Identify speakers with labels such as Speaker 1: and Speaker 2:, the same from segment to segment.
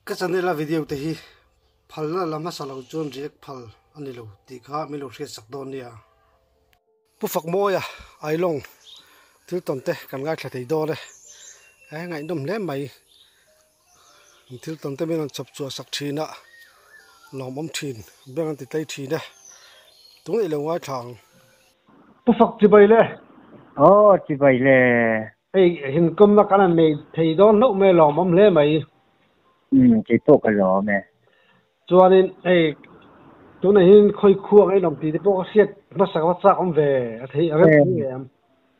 Speaker 1: cái channel là video thì hi phal na lama salau chon react phal ani lo ti kha mi lo hriat sak don nia pu phak moya ai long thil ton te kan ngai thla thei do le ngai dom le mai thil ton te men chop chu sak thina lom om thin beng ti tai thina tung i lo wa thang pu phak chi bai le
Speaker 2: chỉ vậy là
Speaker 1: ei hin kom na kana me thei do no me lom om le mai
Speaker 2: chỉ tốt cái đó mà
Speaker 1: cho nên ei tu này hin khoi khuang ei lom ti te po siat ma sak wa sak om ve thei a em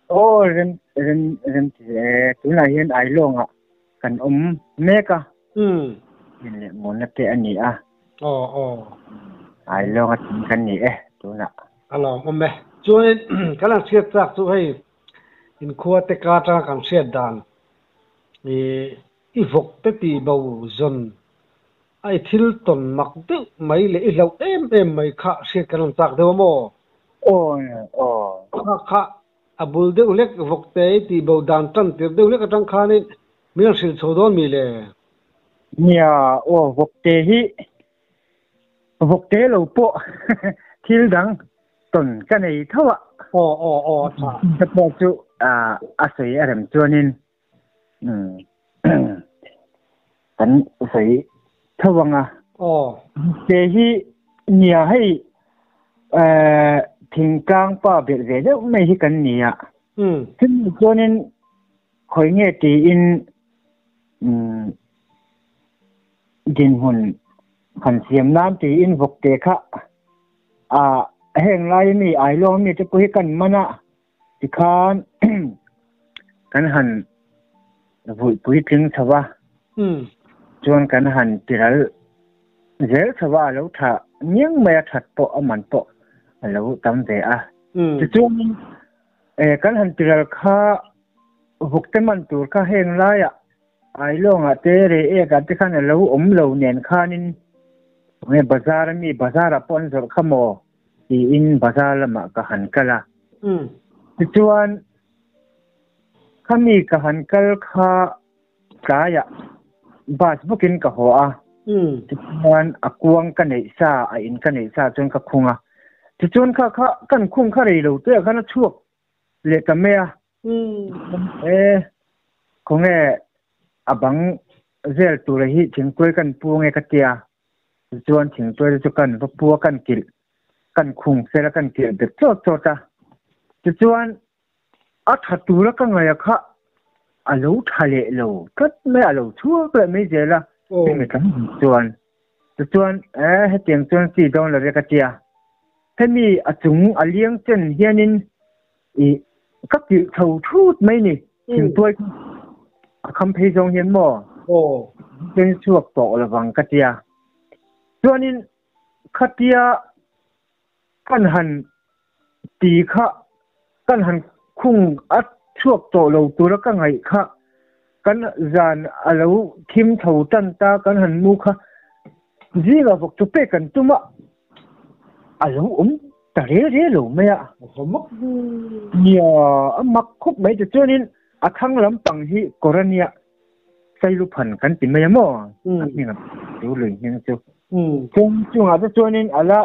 Speaker 2: 人ตัวไหนเห็นไอ้ลงอ่ะกันแม่ก็เห็นเลยมันนั่นเป็นอันนี้อ่ะไอ้ลงอ่ะกันนี่ตัวน่ะ
Speaker 1: om me cho nên cái là siat sak tu hei in khua te ka ta kan siat dan i vok te ti bo zon ai thil ton mak de mai le i lo em mai kha siat kan tak de mo kha abul de ulek vok te ti bo dan tan te de ulek atang kha ni mi sil chodon mi le
Speaker 2: nia vok te lo po thil dang ton cái này thâu ạ thật là chú sấy làm cho nên tấn sấy thâu vâng để hi nhà hay thình cang pa biệt về đó mấy hi cần nhà thế cho nên khỏi nghe thì in din hồn hẳn xiêm nam thì in vok tê khá heng lai mi ai lo mi te ko hi kan mana ti khan kan han vui pui ting thawa chuan kan han tiral zel thawa lo tha nyang me that po aman po lo tam ve ti chuan kan han tiral kha vukte man tur kha heng lai ai lo nga te re ka ti khan lo lo nen khanin me bazar pon zor khamo in bazar ma ka han kala chuan khami ka han kal kha kaya bas bukin ka ho chuan akuang ka nei sa in ka nei sa chuan ka khunga chuan kha kan khung kha rei lo te khana chuak le ka me khonge abang zel tu hi thingkoi kan pu nge ka tia chuan thingkoi chu kan va pu kan kil kan khung se la kan kil de cho ta chuan thật tu la ka ngai kha alo thale lo kat me alo thua pe me je la me kan chuan he tiang chuan si don la ka tia hemi achung aliang chen hianin các ti thâu thut mai ni thingkoi kham phei jong hian mo chen chuak to la wang ka tia chuanin khatia kan han ti kha kan han khung chuak to lo tur ka ngai kha kan zan alo thim tho tan ta kan han mu kha ji la vok tu pe kan tuma alo ta re lo me mak nia mak khup mai chu nin athang lam pang hi korania sai lu phan kan ti me mo ni na tu lui ni chu chung chu nin ala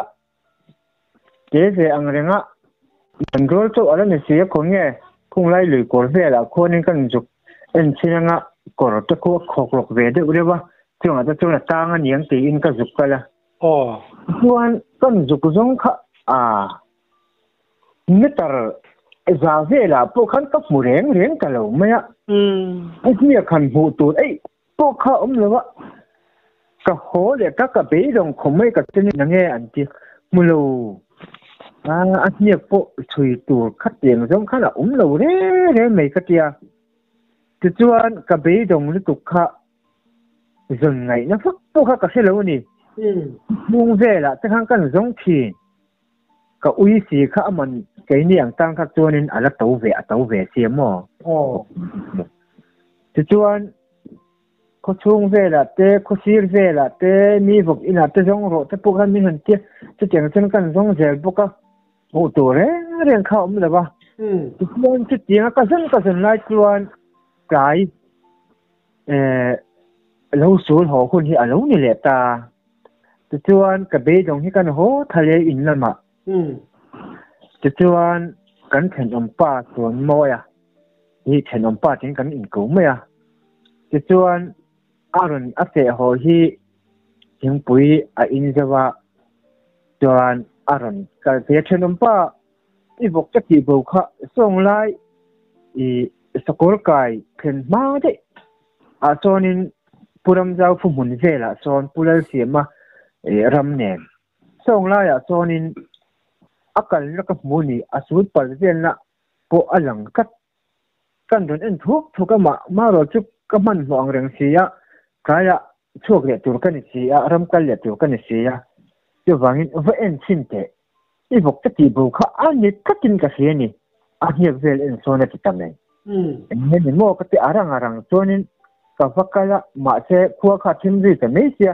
Speaker 2: thế thì anh renga mình rồi cho anh này sẽ có nghe không lại lười cổ về là cô nên cần chụp anh xin nga cổ cho cô khóc lóc về được rồi ba chúng là tăng anh những tỷ in cái chụp cái là chuan cần chụp giống meter giá về là bộ khăn cấp mù rèn cả lâu mấy anh nghe khăn hụ tụt ấy bộ khăn là vậy cả hồ để các cái bể đồng không mấy cái chân là nghe anh chị mù lâu anh nhớ bộ chui tủ khát tiền giống khá là lâu đấy mấy cái kia thì chuan cả bể đồng nó tục khá dần ngày nó phức bộ khá cả xe lâu nè buông về là tất cả các giống thì cả uy sĩ khá mình cái niềng tăng khá chuan nên là tàu về xem mò thì chuan có chung về là té có xir về là té mi vực in là té giống rồi té bộ khá mi hình kia té chẳng chân các giống dễ bộ khá bộ tổ đấy riêng không là ba chuan chút tiếng cái dân lại chuan cái lâu số họคนที่lâuนี่แหละตาจะชวนกับเบจงที่กันโหทะเลอินละมาจะชวนกันแข่งอมป้าสวนมอยที่แข่งอมป้าถึงกันอินกูไหมจะชวนอารมณ์อาเสหอที่ถึงปุยอินจะว่าชวนอารมณ์กับเสียแข่งอมป้าอีบอกจะกี่บุคส่งไล่สกุลไก่เพิ่นมาได้ส่วนนี้ปุรมเจ้าฟุมุนเจละส่วนปุเรเสียมารำเนียนส่งไล่ส่วนนี้อาการนักมุนีสุดปัจจัยละพออลังกันโดนเอ็นทุกก็มารอจุกก็มันหวังเรื่องเสียกายช่วงเรียตัวกันเสียรำกันเรียตัวกันเสียจะวางว่าเอ็นชินเตอีบอกจะตีบุคอันนี้ก็กินกระเสียนี่อันนี้เวลเอ็นโซนติดตามเลยเนี่ยโม่ก็ตีอารังส่วนนี้ก็ฟักละมาเสพวกข้าทิ้งดีแต่ไม่เสีย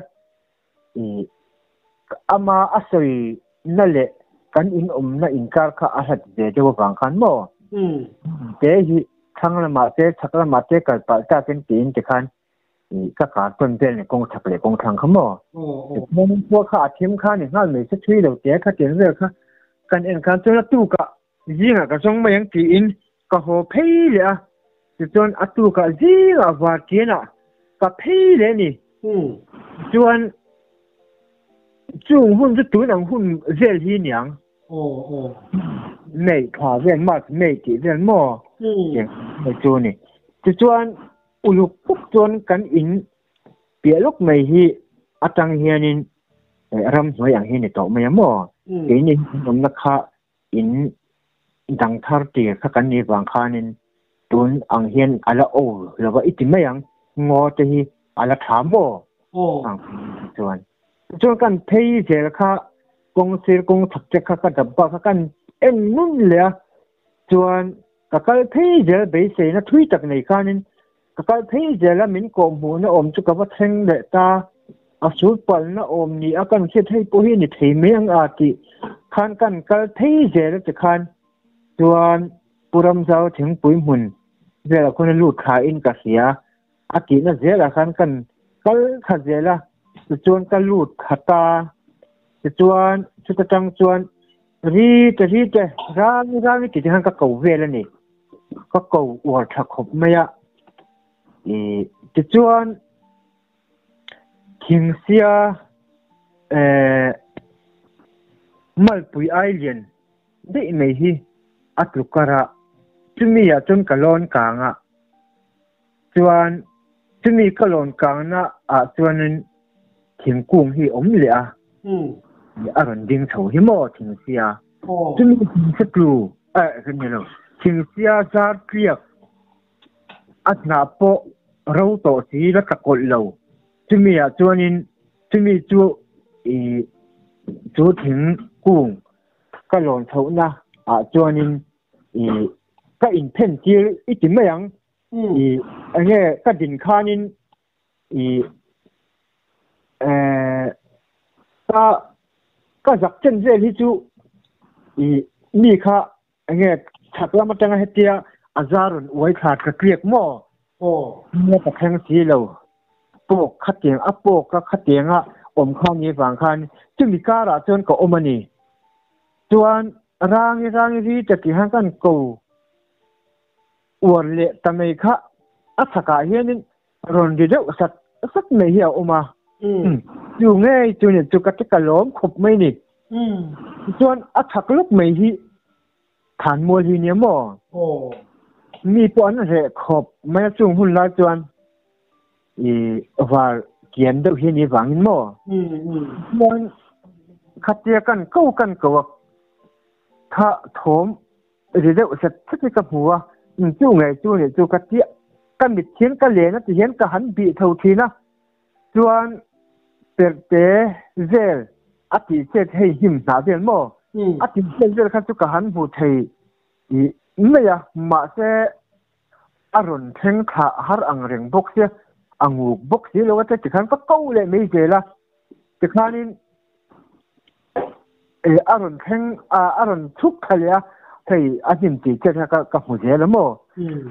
Speaker 2: อามาอาศัยนั่นแหละกันอินน่ะอินการข้าอาศัยเดี๋ยวฟังกันโม่เดี๋ยวทั้งละมาเสชักละมาเสกันไปจากเป็นตีนจะคันก็ขาดคนเป็นกงทักเลยกงทางขโมยมันพวกข้าทิ้งข้าเนี่ยข้าไม่ใช่ช่วยเราเดี๋ยวข้าเดี๋ยวเรื่องข้ากันเอ็นการตัวตู้ก็ยิ่งก็ส่งมาอย่างตีนก็หัวพี่เลยจนอัตุก็ยิ่งวากินะก็พี่เลยนี่จนจุ่มหุ่นจะตัวหนังหุ่นเรียลที่หนังไม่ขาเรียนมากไม่กี่เรียนมั่วอย่างไม่จนนี่จนอุลุปุ๊บจนกันอินเปียลุกไม่ฮีอาจังเฮียนินรำหัวอย่างเฮียนี่ต่อไม่มั่วเอ็นนี่ผมนักข่าอินดังทาร์ตีข้ากันนี่บางข้านินตุนอังเฮียนอะไรโอ้แล้วว่าอิติไม่ยังงอจะฮีอะไรถามบ่จนกันเพย์เจอข้ากงเสียกงถักจะข้ากันดับบ้าข้ากันเอ็นนุ่นเลยจนกันเพย์เจอเบสเซนะทวีตจากไหนข้านินกันเพย์เจอแล้วมินกงหูนะอมจุกว่าเทงเดตาอาสุดปัลนะอมนี่อากันเสียให้ผู้หินี่ที่ไม่ยังอาทิขันกันเพย์เจอแล้วจะขันจนปุรมเจ้าถึงปุยมุนเวลาคนลูกขายอินกัสยาอากินะเจละขันกันขัดเจละจวนกันลูดขัดตาจวนชุดจังจวนรีเจร้านกิจการก็เก่าเวลนี่ก็เก่าอวดถักขบไม่ยะจวนคิงเซียมัลปุยไอเลียนได้ไหมฮีอัตลุกระจุมียจนกะลอนกางจวนจุมีกะลอนกางนะจวนนั้นทิ้งกุ้งฮีอมเหลี่ยอารมณ์ดิ้งเฉาหิมอทิ้งเสียจุมีทิ้งสกรูคือเนี่ยเราทิ้งเสียซาร์เกียอัตนาโปเราโตสีแล้วตะกดเราจุมีจวนนั้นจุมีจูทิ้งกุ้งกะลอนเฉานะจวนนั้นก็อินเทนจีอีจิไม่ยังอันนี้ก็ดินข้านินก็จับเส้นเส้นที่จูนี่ข้าอันนี้ถักแล้วมาจังให้เตียอาจารย์ไว้ขาดกระเกลียกหม้อเนี่ยแต่แข็งสีเราโปกขัดเตียงโปกก็ขัดเตียงอมข้าวนี้ฝังคันจึงมีการะจนก็อมนี่จวนร่างที่จะกี่ห้างกันกูอวดเละแต่ไม่ค่ะอัศกาเฮียนินรอนเดียวสักไม่เหี้ยออกมาอยู่ง่ายจนเนี่ยจุกติกะล้มขบไม่นี่จวนอัศกลุกไม่ฮีฐานมัวทีเนี่ยมั่วมีปอนเหขบไม่จุงหุ่นลายจวนว่าเกียนเด็กเฮียนี่ฝังมั่วมันขัดเจกันกู้กันกว่าถ้าถมเดี๋ยวเสร็จสักทีกับหัวจู้ไงจู้เนี่ยจู้กระเจี๊ยกันบิดเทียนกันเลยนะจะเห็นกันหันบีเท่าทีนะจวนเปิดเตะเซลอาทิเซตให้หิมหนาเดียนโมอาทิเซลกันจุกหันบูเทยไม่ยะมาเสอารมณ์เทงขาหาอังเริงบกเสียอังหูบกเสียแล้วว่าจะขันก็เก้าเลยไม่เจละจะขันนี่อารมณ์เทงอารมณ์ทุกข์เลยที่อาจิมตีเจ้ากับหัวเสียแล้วโม่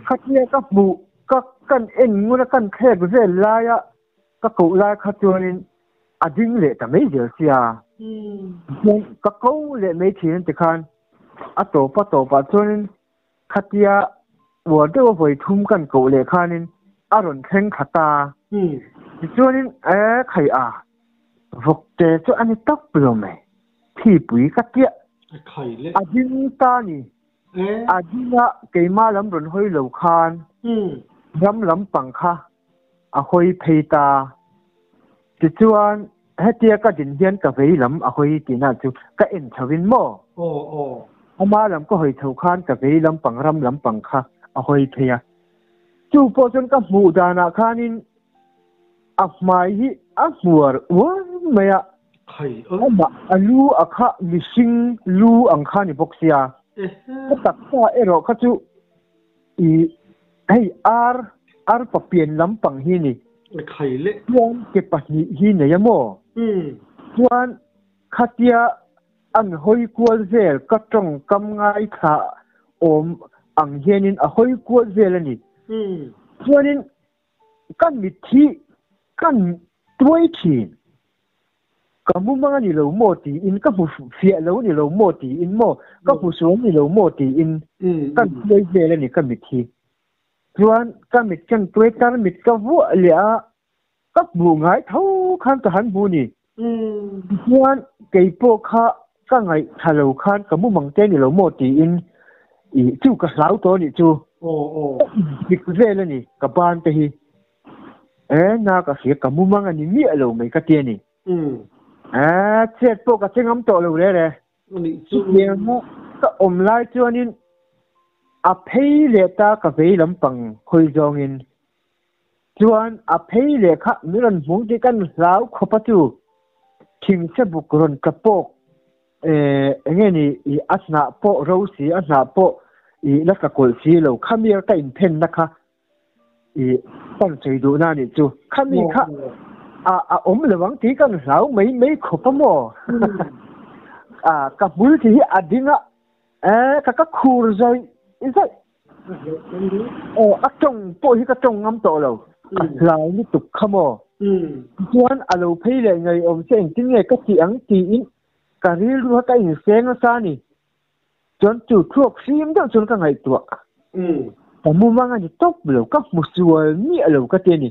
Speaker 2: ขัดเนี่ยกับหมูกับกันเอ็นงูและกันแค่กุเซลายะ các cậu lai khát cho nên đinh lệ ta mấy giờ xia các cậu lệ mấy tiền thì khan tổ pa cho nên khát tia vừa đâu với thum căn cậu lệ khan nên rồi khen khát ta cho nên khai vật tế cho anh tóc rồi mày thì bùi các tia đinh ta nè đinh cái mà lắm rồi hơi lâu khan lắm bằng kha hơi phê ta thì cho anh hết tia cái đình hiền cái vậy lắm hơi thì nào chú cái em thầu viên mò mà lắm có hơi thầu khan cái vậy lắm bằng kha hơi phê chú po chân cái mù đà na khan in mai hi mùa mày mà lu kha missing lu ang kha ni boxia cái tất cả rồi cái chú hey ar papian lắm bằng hi ni chuan cái bát hi này mo chuan khatia an hoi kual zel ka trong kam ngai kha ang hianin a hoi kual zel ani chuanin kan mi thi kan tuai thin kamu manga ni lo mo ti in ka bu fia lo ni lo mo ti in mo ka bu suang ni lo mo ti in kan tuai zel ani kan mi thi chuan ka mi chang tuai tar mi ka vu lia các bùa ngái thâu khan cả hắn bùa nè, chuan cái bộ kha các ngày thà lâu khan cả mua bằng tên thì lâu một tí in, chú cả sáu tuổi nè chú, việc dễ lên nè, cả ban thì, na cả phía cả mua mang anh nhẹ lâu mấy cái tiền nè, chết bộ cả chân ấm tổ lâu đấy đấy, nhưng mà cái lại chuan in, pay lệ ta cả về lắm bằng khơi dòng in. Chuan phei le kha miran hung ti kan lau khopa tu thing se buk ron kapok nge ni asna po rosi asna po la ka kol si lo khamir ka in pen na kha pan chei du na ni chu khami kha le wang ti kan lau mấy khopa mo ka bul ti adinga ka khur zoi izai trong po hi ka trong ngam to lo lại ní tục không mò, chuan alo phê lệ người ông sẽ tính nghe các chị ăn chị in, cả riêng luôn cái hình sen nó xa nè, chuan chủ thuộc phim đó chuan cái ngày tuổi, mua mang anh tốt lâu các một số nhẹ lâu cái tiền nè,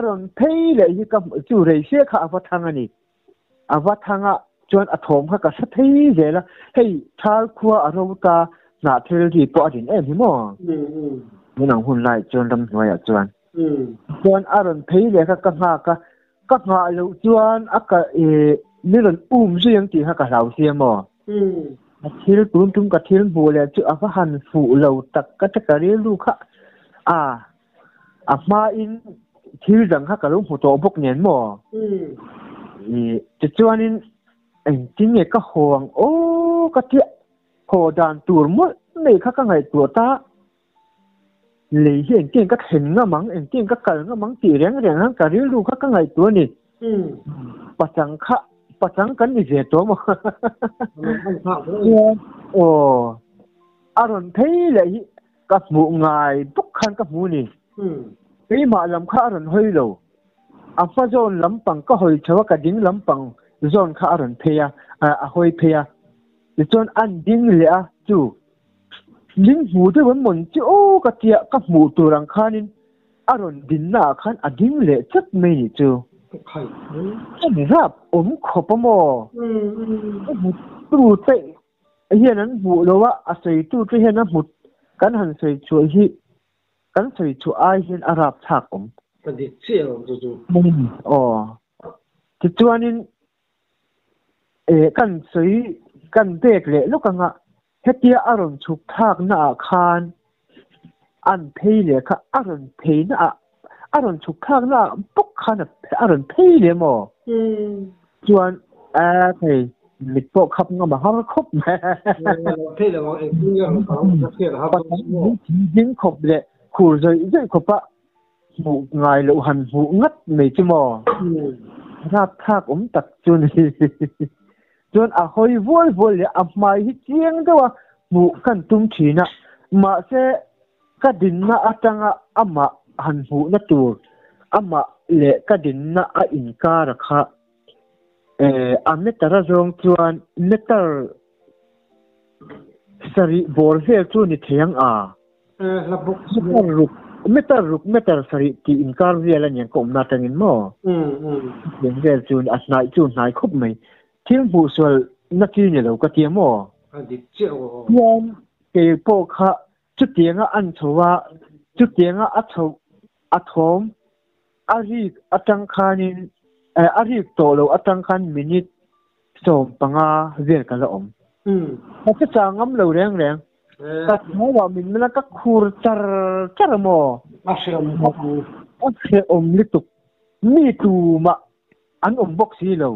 Speaker 2: rồi phê lệ như các chủ rể xe khá vắt thang chuan thom khá sát thấy vậy là hey thal qua rồi ta nã theo thì bỏ đến em hiểu mò, mình đang hôn lại chuan đâm nói chuan chuan aron phei le ka nga lo chuan aka niron riang ti ha ka lau siam mo thil tum ka thil bu le chu aka han fu lo tak ka ta ri lu kha ma in thil dang ha ka lo hu to bok nen mo chuan in anh tin nghe ka hong ka ti ho dan tur mo nei kha ka ngai tur ta lấy hiện tiền các hình ngắm mắng hiện tiền các cờ ngắm mắng chỉ rèn hắn cả riêng lu các ngày tuổi này bắt chẳng cắn gì dễ tổ mà rồi thấy lại các mụ ngài bốc khăn các mụ này cái mà làm khá rồi hơi lâu pha zone lắm bằng có hồi cháu cả dính lắm bằng zone khá rồi phê hơi phê zone ăn dính lẽ chú lính mù tôi vẫn muốn chứ cái tiệt các mù tôi đang khanin rồi dính na khan dính lệ chất mấy chứ cái rap khop mo tu tệ hiện anh mù đâu á sợi tu cái hiện anh mù cắn hành sợi chuối hi cắn sợi chuối ai hiện Arab thạc cái gì chiều chú thì cho nên cắn sợi cắn bẹt lệ lúc càng hết tia aron chụp thác na khan an phê le kha aron phê na aron chụp thác na bốc khan aron phê le mo chuan thầy lịch bộ khắp ngắm mà họ khóc mà phê le mo phê le họ dính khóc le khur rồi dễ khóc á vụ ngài lộ hành vụ ngất mấy chứ mò ra thác tật chuan chuan hơi vui le mai hi chiang đó mu kan tum thina ma se ka din na atanga ama han hu na tur ama le ka din na a in ka ra kha a metara zong chuan metar sari bor vel chu ni theng a
Speaker 1: la buk
Speaker 2: metar sari ti in kar vel an yang kom na tangin mo den vel chun asnai chu nai khup mai thil bu sol na ki ni lo ka ti mo
Speaker 1: adi cheo
Speaker 2: yan ke po kha chu tianga an chowa chu tianga a chho a thom ari atang khanin ari to lo atang khan minute som panga vel ka la om ka changam lo reng ka wa min na ka khur char mo
Speaker 1: ashram
Speaker 2: om lituk mi tu ma an boxi lo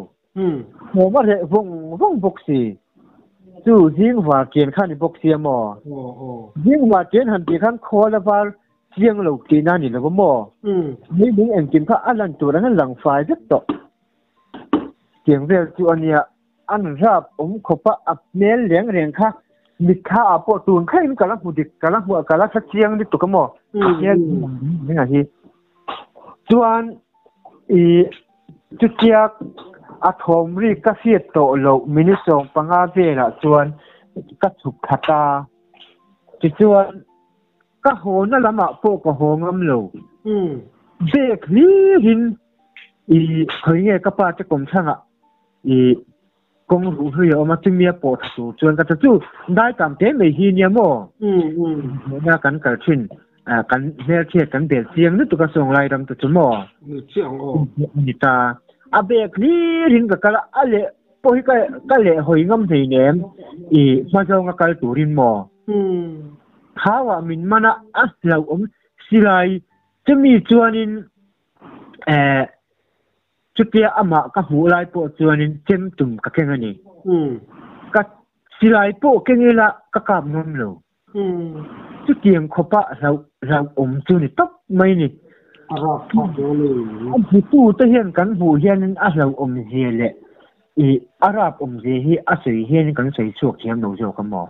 Speaker 2: mo ma re vong boxi chu jing wa ken khan boxi mo jing wa ken han ti khan khola war chiang lo ti na ni lo mo ni ning en kin kha alan tu ran lang fai jet to chiang vel chu ania an rap khopa ap mel leng reng kha mikha apo tun khain kala pudik kala sa chiang ni to ka mo ni nga hi chuan chu chiak a thom ri ka fiat to lo minisong panga vela chuan ka chuk khata chuan ka hona lama po ko hongam lo bek ni hin khoinge ka pa te kom thanga kong ru hui o ma chimia po chu chuan ka chu dai kam te mai hi nia mo na kan kal thin kan hel che kan bel chiang ni tu ka song lai ram tu chu mo
Speaker 1: ni chiang o
Speaker 2: ni ta a bek ni rin ka kala ale po hi ka le hoi ngam thei nem ma jong ka kal turin mo khawa min mana a lau silai chumi chuanin chutia ama ka hulai po chuanin chem tum ka kengani ka silai po kengela ka kap nom lo chutiang khopa rau chu ni top mai ni tu te hian kan bu hian a rau hele arab je hi a sei hian kan sei chuak thiam no jo ka mo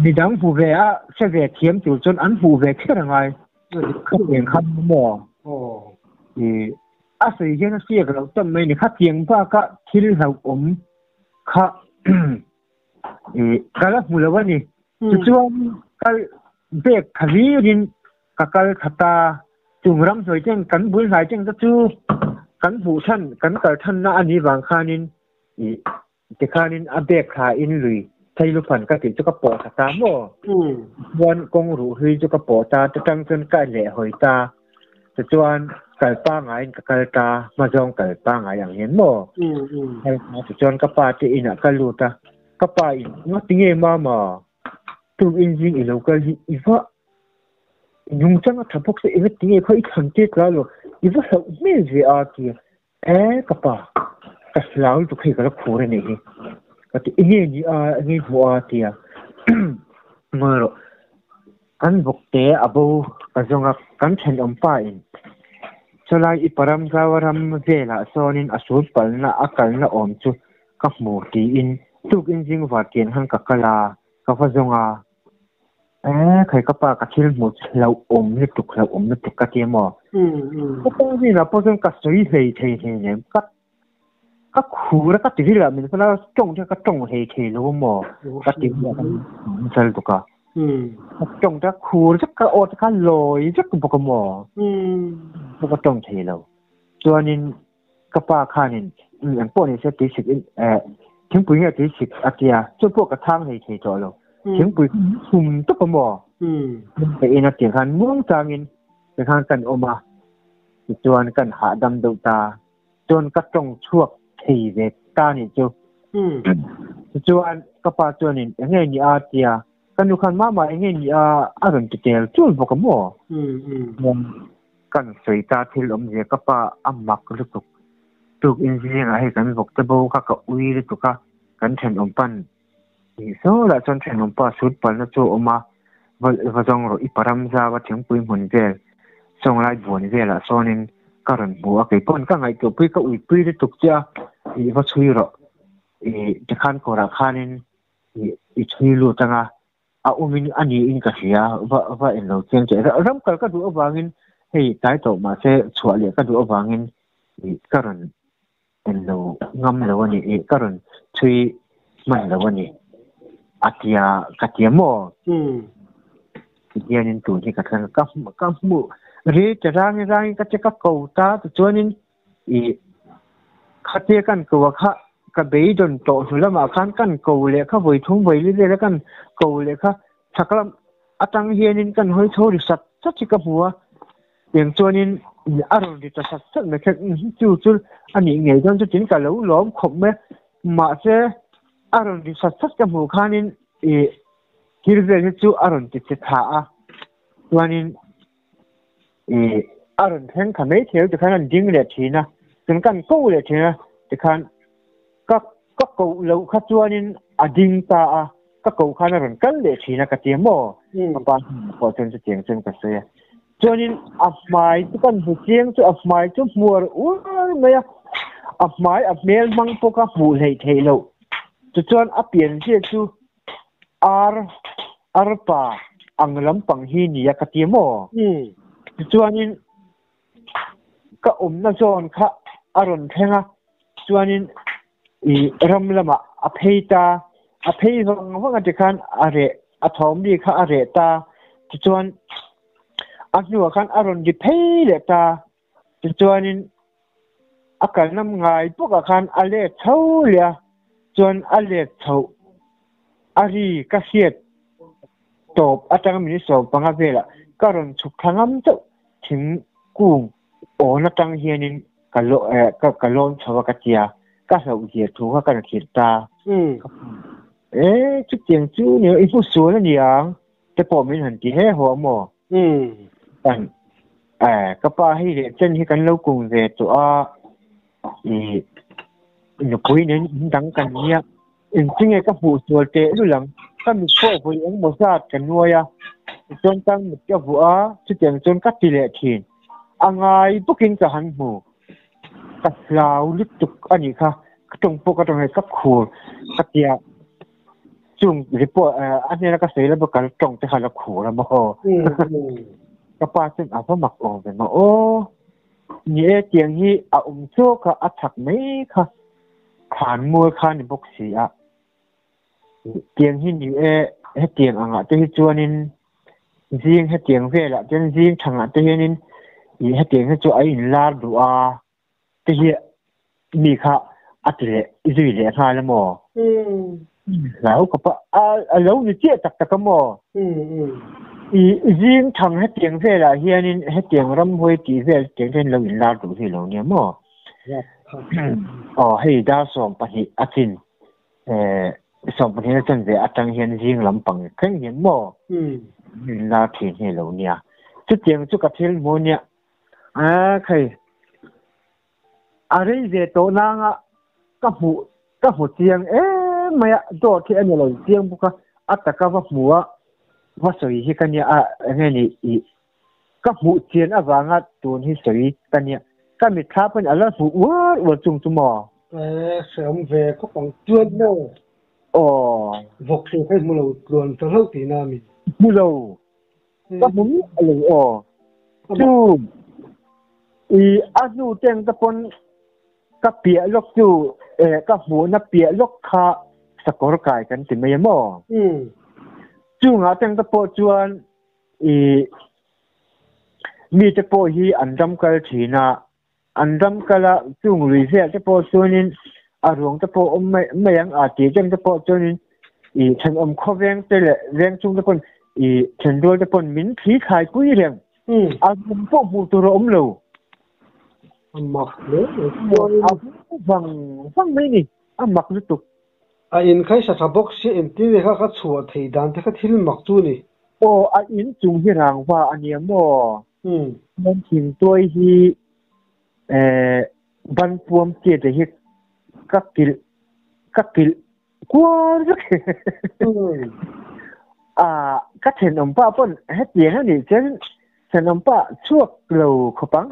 Speaker 2: ni dang bu ve a se ve thiam tu chon an bu ve kherangai ka eng khan mo a sei hian a sia ka tam mai ni kha tiang ba ka thil rau kha kala mulawani chuan kal bek khali rin ka kal khata chungram soi cheng kan bul hai cheng ta chu kan bu than kan kal than na ani wang khanin te khanin a bek kha in lui thailu phan ka ti chu ka po ta mo wan kong ru hui chu ka po ta tang chen ka le hoi ta chuan kal pa ngai ka kal ta ma jong kal pa ngai yang hen mo hai ma chuan ka pa ti ina ka lu ta ka pa in no tinge ma tu in jing i lo ka hi iwa nhung chang thapok se ina tinge khoi khante kla lo iwa sa me je a ti kapa ka slaul tu khai ka khore ne hi ka ti nge ni a nge bo a ti a ngoro kan bok te abo ka zonga kan chen pa in cholai I param zawaram vela sonin asul palna akalna chu ka mu ti in tuk in jing wa ken han ka kala ka fa zonga khai ka pa ka thil mu lau ni tuk lau ni tuk ka ti mo ko ko ni na po ka soi hei thei ne ka khu ra ka ti la min la tong ka tong hei thei lo mo ka ti ya kan sal tu ka tong ta khu ra ka o ka loi ra ka bo ka mo ka tong thei lo chuanin ka pa khanin an po ni se ti sik thing pui ya ti sik atia chu po ka thang hei thei to lo thing pui sum to ka moไปเองเตียงคันม่วงจางินไปข้างกันออกมาจวนกันหาดำดูตาจนกระจงช่วงที่เวตานี่จูจวนกระปาจวนนี่ยังไงนี่อาเตียกันดูคันมายังไงนี่อารมณ์เตียจวนบอกกับหม้อมันกันสวยตาที่ลมเสียกระปาอัมมักลุกตุกอินทรีย์ให้กันบอกตะโบกักอุ้ยลุกกันเช่นอมปันนี่โซ่ละจนเช่นอมปันสุดปันแล้วจูออกมาว่าจงรออีปรำซาว่าถึงปุยมุนเวลส่งไล่บัวนี่เวล่ะโซนินการันบัวไก่ป้อนก็ไงตัวปุยก็อุ้ยปุยได้ตุกจ้าอีว่าช่วยรอจะขันโคราคานินอีช่วยรู้จังอ่ะอุมินอันนี้อินก็เสียว่าเอ็นเราเจียงใจรำกันก็ดูว่างินเฮ ให้ตายโตมาเสชัวเลยก็ดูวางเงินก็รันเป็นเรางำแล้ววันนี้ก็รันช่วยมันแล้ววันนี้อาทิตย์กัตยามอเดี๋ยวนี้ตัวที่กัดกันกับมือเรื่องจะร่างก็จะกับกูตาตัวนี้ขัดเยกันกูว่าข้ากับเบย์จนโตสุดแล้วมากันกูเลยข้าไปทุ่งไปเรื่อยๆแล้วกันกูเลยข้าสักลำตั้งเฮียนินกันเฮ้ยโทรศัพท์สักชิกับหัวอย่างตัวนี้อารมณ์ดีแต่สักไม่แค่จู่อันนี้ไงจนจะจินกันแล้วล้อมขบไหมมาเสอารมณ์ดีสักกับหัวข้านี้ที่เรื่องจู่อารมณ์ดีจะท่าตัวนี้อารมณ์แข็งขมิ้นเที่ยวจะขนาดดิ้งเลยทีนะจนกันกู้เลยทีนะจะขนาดก็กู้แล้วข้าตัวนี้ดิ้งตาก็กู้ขนาดกันเลยทีนะก็เตรียมมาบ้านพอจนจะเจียงจนก็เสียจนนี้อับไม้ทุกคนหูเจียงจะอับไม้จุบมัวไม่อับไม้อับเมลมังพวกหูเลยเทโลจะจนอับเปลี่ยนเชื่อจู่อาร์ป่าอังลำปังฮีนี่ก็เตรียมจวนนี้ก็น่าจนข้าอารมณ์แข็งจวนนี้รำละมาอภัยตาอภัยว่ากันจะขันอะไรทอมดีข้าอะไรตาจวนอันนี้ว่าขันอารมณ์ดีเพย์เลยตาจวนนี้อาการน้ำง่ายพวกขันอะไรเท่าเลยจวนอะไรเท่าอารีก็เสียตบอาจารย์มินิสอบปังอาเวล่ะก็รอนฉุกขังมั้งถึงกุ้งโอ้นักจังเฮียนินก็ล้นชาวกะเจียก็สาวเจียถูกเขากันขีดตาจุดเจียงจูเนี่ยไอ้ผู้สวยนั่นอย่างแต่พอไม่หันที่ให้หัวหมอก็ป้าให้เด็กเช่นที่กันเล่ากุ้งเด็ดตัวหนูคุยเนี่ยดังกันเนี่ยจริงๆก็ผู้สวยเตะดูหลังก็มีพวกผู้หญิงโมซาดกันนัว呀จนตั้งเจ้าหัวจุดเจียงจนกัดทีเละทีอังไงพวกกินกับหันหมูกัดลาวลิบตุกอันนี้ค่ะก็ตรงพวกก็ตรงไหนกับขูดกัดเดียจุ่มริปอันนี้แล้วก็เสียแล้วบอกกันตรงจะหันแล้วขูดแล้วมั้งก็ป้าซึ่งเอาพวกหมักออกไปมาโอ้เนี่ยเจียงที่เอาโซ่ค่ะอัดถักไม่ค่ะขานมวยขานบกสีเจียงที่นี่ให้เจียงอ่ะจะให้จวนนินจีงให้เจียงเฟ่ละจนจีงทางอ่ะจะให้นินให้เจียงให้จวนไอ้ลาดูจะให้มีค่ะอัดเลยจุยเลยค่ะแล้วมั้งแล้วก็ปะแล้วนี่เจี๊ยตักก็มั้งจีงทางให้เจียงเฟ่ละเฮียนินให้เจียงรำห้วยจีเฟ่เจียงเท่นเราลาดูที่เราเนี่ยมั้งให้ดาส่งไปอาทิตย์สองประเทศจันทร์อาจารย์เห็นยิงลำปังแข่งเห็นบ่ลาทีนี่เราเนี่ยจุดเจียงจุดกระเทียมโมเนี่ยใครอะไรเจโตนางกับหูเจียงไม่โดดที่อันนี้เราเจียงพวกอัตตะกับหัวว่าสวยที่กันเนี่ยไงนี่กับหูเจียงวางตัวที่สวยกันเนี่ยก็มีท่าเป็นอะไรหูวัวจุงจุ่ม
Speaker 1: เสริมเวก็ของจวนโน่วกสิ่งให้มุลกวนตลอดที่นามี
Speaker 2: มุลก็มุ้งอะไรจูอาจูเจงตะปนกับเปียลกจูกับหัวนับเปียลกขาสกอร์กายกันติไม่ยมจูงาเจงตะปนจวนมีตะปนฮีอันดำกัลทีน่ะอันดำกัลจูงรีเซียตะปนจวนนี้อารมณ์ตะโพไม่ยังอาทิตย์จังตะโพจนฉันข้อแรงเตะแรงจุงตะพนฉันโดนตะพนมิ้นผีขายกุ้ยเรียงอารมณ์พวกผู้ตัวอมเรา
Speaker 1: หมักเลย
Speaker 2: ฟังไม่นี่หมักลุตุก
Speaker 1: อินใครสักบอกสิอินที่เขาก็ชัวร์ที่ดันที่เขาทิ้งหมักจูนี่
Speaker 2: อินจุงที่รางว่าอันนี้มันทิ้งตัวที่บันพวมเจตที่กักกิลกลัวจักก็เห็นอมป้าปนเฮ็ดอย่างนี้เช่นอมป้าชั่วเกลียวขบัง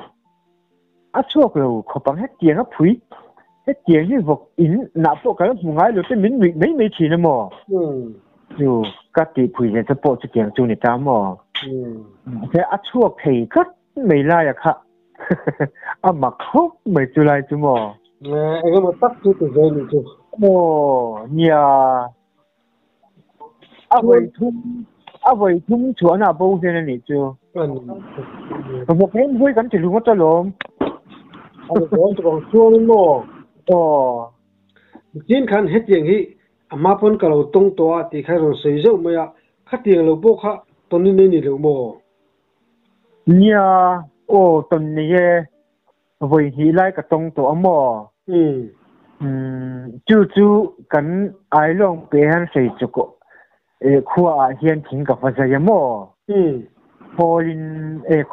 Speaker 2: ชั่วเกลียวขบังเฮ็ดอย่างนั้นผุยเฮ็ดอย่างนี้บอกอินหน้าพวกกันหัวง่ายหรือเป็นมิ้นไม่ทีนะหมออยู่ก็ตีผุยจะโปะจะเกี่ยงจูนี่ตามหมอแต่ชั่วเทก็ ไม่ไล่อะค่ะอ่ะมาคุกไม่จุไลจุหมอ
Speaker 1: ไอ้ก็มาตักจุดตัวเลยจุ
Speaker 2: โอ้เนี่ยอ่ะไว้ทุ่มชวนอ่ะปูเส้นนี่จูผมบอกเห็นคุยกันจะรู้ว่าจะล้ม
Speaker 1: เอาไปก่อนจะบอกช่วงนี้มั้ง
Speaker 2: โอ้
Speaker 1: จีนขันเฮ็ดอย่างนี้อามาพ่นกับเราตรงตัวตีใครเราเสียเจ้าไม่อะขัดเตียงเราพวกเขาตอนนี้นี่เราโม่
Speaker 2: เนี่ยโอ้ตอนนี้ไว้ที่ไล่กับตรงตัวหมอจู่กันไอ้ลงไปหันใส่จุกขั้วเฮียนทิ้งกับภาษาหมอพอลิน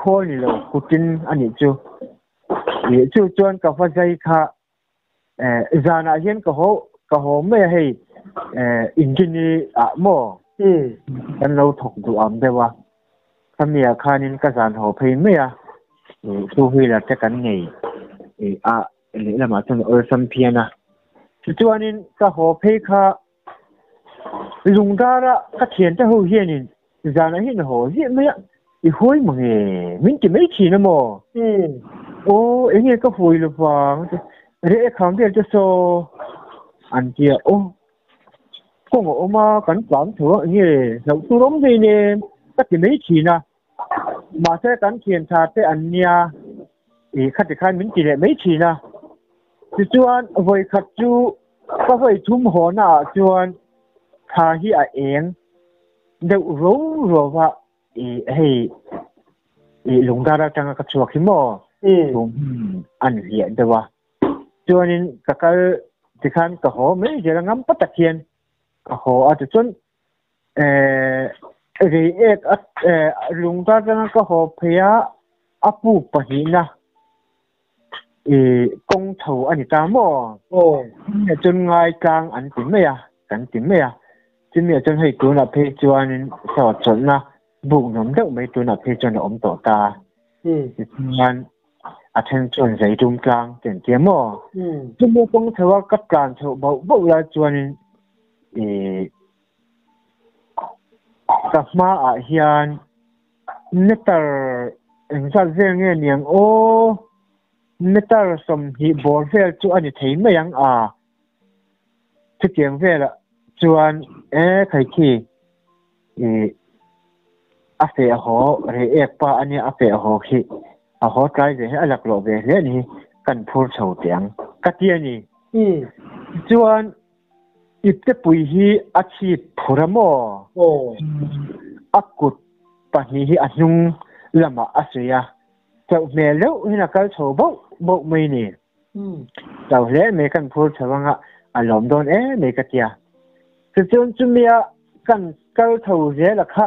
Speaker 2: ข้อนี่เราคุจินอันนี้จู่จวนกับภาษาค่ะจานาเฮียนก็เขาไม่ให้อินจินีหมอกันเราถกดูอันเดียวว่าถ้ามีอาคารนี้ก็สานหัวเพย์ไม่สู้ให้เราจะกันไงนี่ละมาจนสัมเพียนะจู่นี้ก็หัวเพย์ค่ะลุงดาระก็เขียนจะหัวเฮียนี่จานาเฮียนหัวเฮียไม่อีหัวมึงมิ้นจะไม่ชี้นะหมอโอ้เอ็งก็หัวหรือเปล่าเรื่องคำเดียวจะโซอันเดียวโอ้ก็งอมากันความถือว่าอย่างนี้เราตัวน้องเนี่ยก็จะไม่ชี้นะมาใช้การเขียนชาติอันเนี้ยขัดขันมิ้นจีเนี่ยไม่ชี้นะจวนไว้ขัดจูก็ไว้ทุ่มหัวหน้าจวนทาฮีเองเดี๋ยวรู้ว่าให้หลงดาราจังกับชัวขิมออันเหี้ยเดี๋ยวว่าจวนนี้ก็ที่ขันก็หัวไม่เจริญงั้นปัตตะเคียนก็หัวอาจจะจนเรื่องลุงตาจังก็หัวพยาอปูปะหินะกงเถาอันนี้ตามบ่จนไงกลางอันติไม่กันติไม่จนเนี่ยจนให้ตัวน่ะเพจวนสอดจนนะบุกหนุ่มเด็กไม่ตัวน่ะเพจวนอมต่อตางานอาทิตย์จนใจดุมกลางเต็มเตี้ยม่จนมือกงเถากับการเถาบ่ละจวนกับมาเฮียนเนตอร์เอ็งจะเรียกเงี้ยโอ้เนตอร์สมฮีบอลเฟลจวนนี่ถี่ไม่ยังที่เกี่ยงเฟลจวนใครขี้อาเฟอหอเรียกป้าอันนี้อาเฟอหอขี้หอใจเลยให้หลักหลบเลยเนี่ยนี่กันพูดเฉาเตียงกัดเตียนี่จวนอีกแต่ปุ๋ยฮีอาชีพผู้ละหม้ออักกุดปะฮีอันยุงละมาอาศัยจะเมลล์ให้นักการชาวบ้านไม่เนี่ยเราเล่นเมกันพูดชาวบ้านอารมณ์โดนเมกันเตียคือจนจุมีกันการชาวเจ้าละค่ะ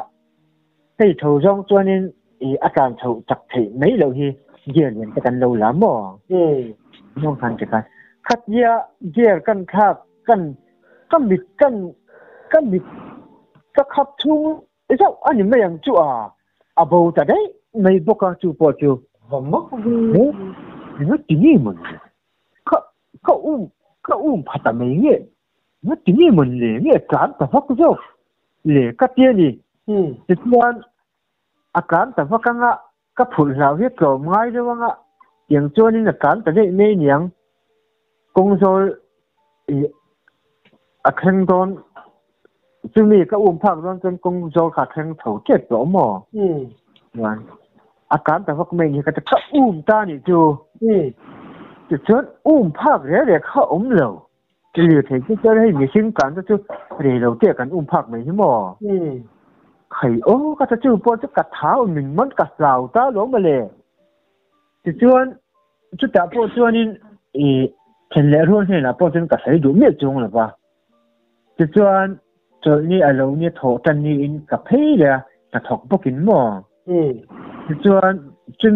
Speaker 2: ให้ชาวจงจวนนี้อาการชาวจักรไม่เราฮีเยี่ยนกันเราละหม้อน้องกันจะกันขัดเยี่ยกันขับกันบิดก็ขับชูเจ้าอันนี้ไม่ยังจู่บ่จะได้ไม่บอกกันจู่ปอจู่ผมบอกนี่ที่นี่มันก็พัฒนาไม่เงี้ยนี่ที่นี่มันเลยเนี่ยการแต่ฟักเจ้าเลยก็เตี้ยนี่จิตวันอาการแต่ฟักกันก็ผลเราเรียกเราง่ายด้วยว่าอย่างจ้านี่อาการแต่ได้ไม่เหนียงกงโซแข่งตอนซึ่งนี่ก็ภาคตอนจนกงโจขาดแข่งเถาเจ็ดตัวหมอวันอาการแต่ว่าไม่มีก็จะเข้าตานี่จูจะเชิญภาคเรียกเข้าเหลวจะเหลือถึงจะให้มีสิ่งการจะจูเรียเราเจอกันภาคไม่ใช่หมอใครก็จะจูปอจะกัดเท้าหนึ่งมันกัดเหล่าตาหลงมาเลยจะชวนจุดแต่ปอชวนนี่เห็นแล้วรู้ใช่ไหมปอจนกัดใส่ดูเมียจงหรือเปล่าจะชวนจนนี่เราเนี่ยถกกันนี่กับเพื่อจะถกพวกกินหม้อจวนจะ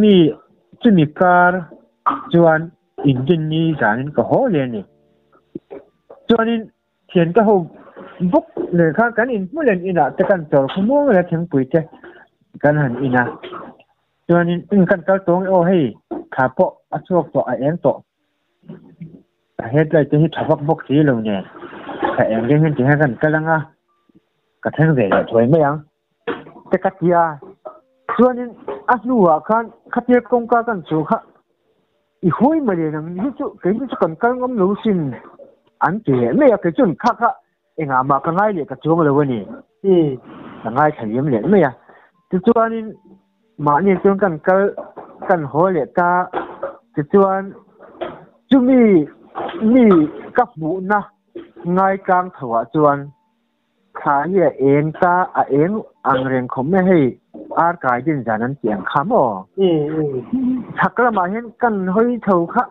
Speaker 2: มีการจวนอินเดียนี่จานินก็หัวเลยนี่จวนนี่เขียนก็หัวบุกเลยข้างกันอินไม่เล่นอินะแต่กันจอดขโมยแล้วทั้งปุ๋ยเจ้กันหันอินะจวนนี่กันก็ตรงให้ขาเปาะอช่วงต่อเอ็นต่อเหตุใดจะให้ทับบุกสีเราเนี่ยแต่เองเรื่องที่ให้กันก็ลังกระทั่งเสร็จถอยไม่ยังแต่กัดยาส่วนนี้อันนู้นขั khát tiệt công ca cần chú khát ý hối mà để năng như chú cái chú cần căng ngâm nấu xin anh chị mấy cái chuyện khác khác anh mà cái ngay để cái chú mà đâu vậy cái ngay thấy em liền mấy chú anh mà anh chú cần hỏi để ta chú anh chú mi các vụ na ngay càng thua chú anh khá là em ta em anh riêng không hay ai cái gì ra nên tiếng khám à chắc là mà hiện cần hơi thâu khá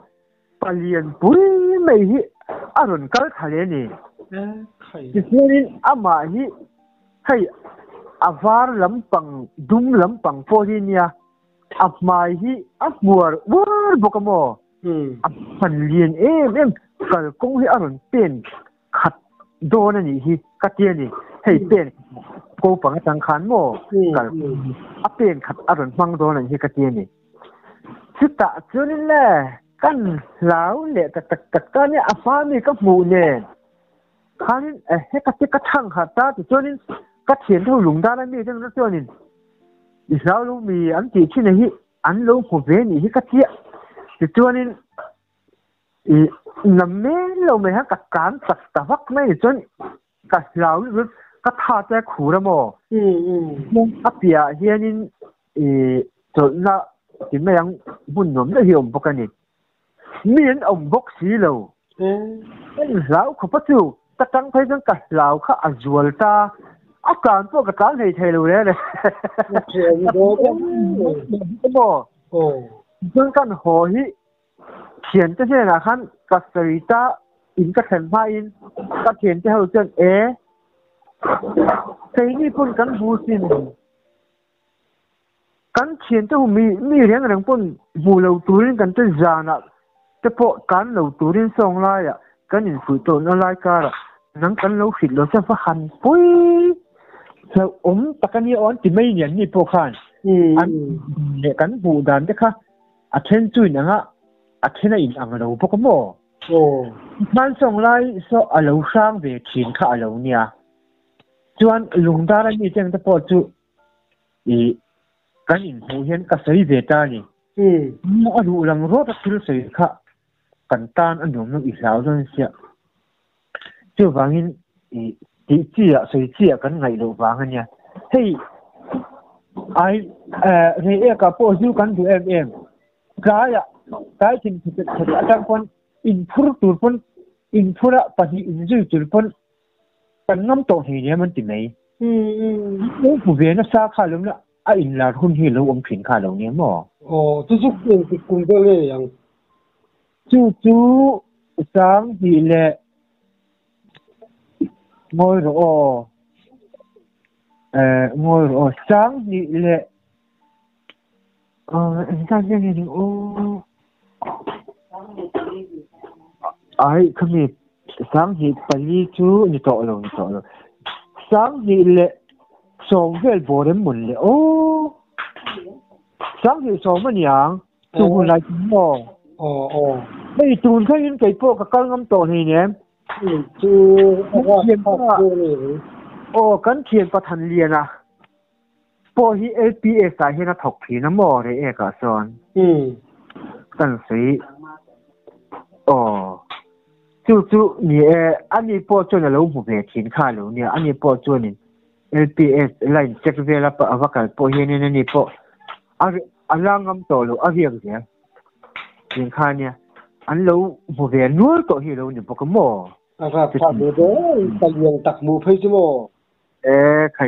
Speaker 2: bà liền bùi mấy hi anh cái thằng này chỉ nên mà hi hay var lắm bằng đúng lắm bằng phố đi nha mà hi mùa bốc mò phần liền em cái công hi anh tiền khát đồ này hi cái tiền này hay tiền cô bằng tăng khán mò cái tiền khát anh mang đồ này hi cái tiền này chứ ta cho nên là căn lão lệ tất cả này phá mi các mù nè khán hết cái thằng hạt ta cho nên các tiền thâu lùng ta là mi cho nó cho nên sao lúc mi anh chỉ khi này anh lúc một về này các tiền cho nên nằm mê lâu mày các cán tất vắt mấy cho nên các lão lúc các thà trái khủ ra mò bia hiện cho nó thì mấy anh buôn nôm đã hiểu một cái này miễn ông bốc xí lâu lão không bắt chịu ta chẳng thấy rằng cả lão khác azual ta cán tôi cái cán này thay lâu đấy này nhưng căn hỏi tiền thế là khăn các sợi ta in các thành hoa in các tiền thế hậu chân cái này cũng căn bù xin căn tiền thế mi riêng rằng cũng bù lâu tuổi căn thế già nè thế bộ căn lâu tuổi xong lại căn in phụ tồn nó lại cả nắng căn lâu xịt lâu sẽ phát hành pui sao tất cả những thì mấy年你不看anh để căn bù đàn thế khác thiên chui nè thiên này ăn lâu不咁么มันส่งไล่โซอโลสร้างเวทีนข้าอโลเนี่ยจวนลุงดารานี่จังตะปอจุกันอินหูเห็นกระสือเวตานี่อดูหลังรถทิลสือข้ากันตานอันหนุ่มนึกอีสาวจนเสียจู่วางินตีเจียสือเจียกันไงโลวางกันเนี่ยเฮ้ยเรียกกับพวกยูกันดูกายจริงๆอาจารย์คนอินพุรุปนอินพุระปฏิอินจุจุปนกันน้ำตกเหี้ยมันติดไหนนี่ผู้เรียนนักศึกษาข้าลงละอินลาทุนที่เราอมผินข้าลงเนี่ยมั้ง
Speaker 1: จุกเป็นติดกุมกันเลยยัง
Speaker 2: จูสังหีเล่งอยรองอยรอสังหีเล่สังยังไงนี่ขมิ้นสังหีปลีจูนี่ต่อลงสังหีเล่สองเวลบอร์ดหมุนเลยสังหีสองมันยังจูนอะไรมั้งไม่จูนแค่ยินไก่พวกกับกั้งน้ำต่อนี่เนี่ย
Speaker 1: จูเขียนว่า
Speaker 2: กันเขียนประธานเรียนนะพอที่ LPS สายเห็นถกผีน้ำมอเลยก็สอนตั้งสีจู่นี่อันนี้พอจนเราบุเบถินข้าเราเนี่ยอันนี้พอจนนี่ LPS ไลน์เช็คเวลาปะว่ากันพอเห็นนี่พออันล่างน้ำต่อเราเรียกเสียถินข้าเนี่ยอันเราบุเบนู้นต่อที่เราเนี่ยพวกมั่ว
Speaker 1: ครับพาดูเด้อตะเลียงตักหมูเพิ่มชั่วโมง
Speaker 2: ใคร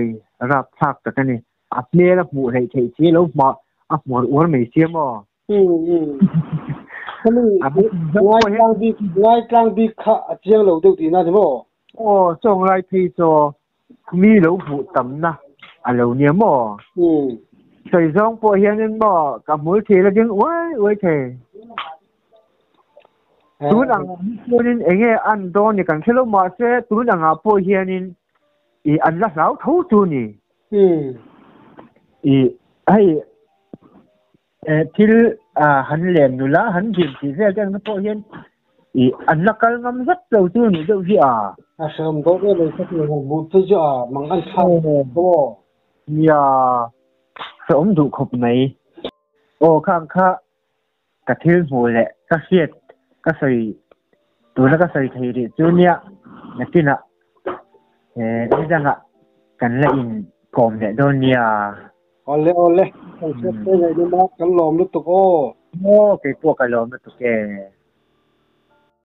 Speaker 2: รับภาคแต่กันนี่เมียรับหมูให้เชี่ยแล้วมาหมูอ้วนไม่เชี่ยมั้ง
Speaker 1: ก็นี่ง่ายกลางดีข้าเจียงเราดูดีนะใช่ไหม
Speaker 2: จงไรพี่โซมีเราผูดต่ำนะเราเนี่ยมั้งใส่ซองปล่อยเฮียนึงมั้งกับมือเทแล้วยังไว้เทตัวหนังตัวนี้เองอันโดนเนี่ยกันแค่เรามาเสียตัวหนังปล่อยเฮียนี่อันละสาวทูจูนี่ให้ที่หันเหลี่ยมอยู่ละหันหินสีเสื้อกันก็พอเห็นอันละกันงำสักเจ้าตัวนี่เจ้าที่
Speaker 1: สมบูรณ์เลยสักอย่างบุตรจ้ามังอันข้าวก็
Speaker 2: อย่าสมดุขบไหม ô khang kha cả thiếu mù lệ các siết các sợi tụi nó các sợi thì đi chú nia là tin ạ cái rằng ạ cần là in còm để đôn nia
Speaker 1: ole không biết cái này nó mắc cái lòm nó tục ô
Speaker 2: ô cái pua cái lom nó tụi cái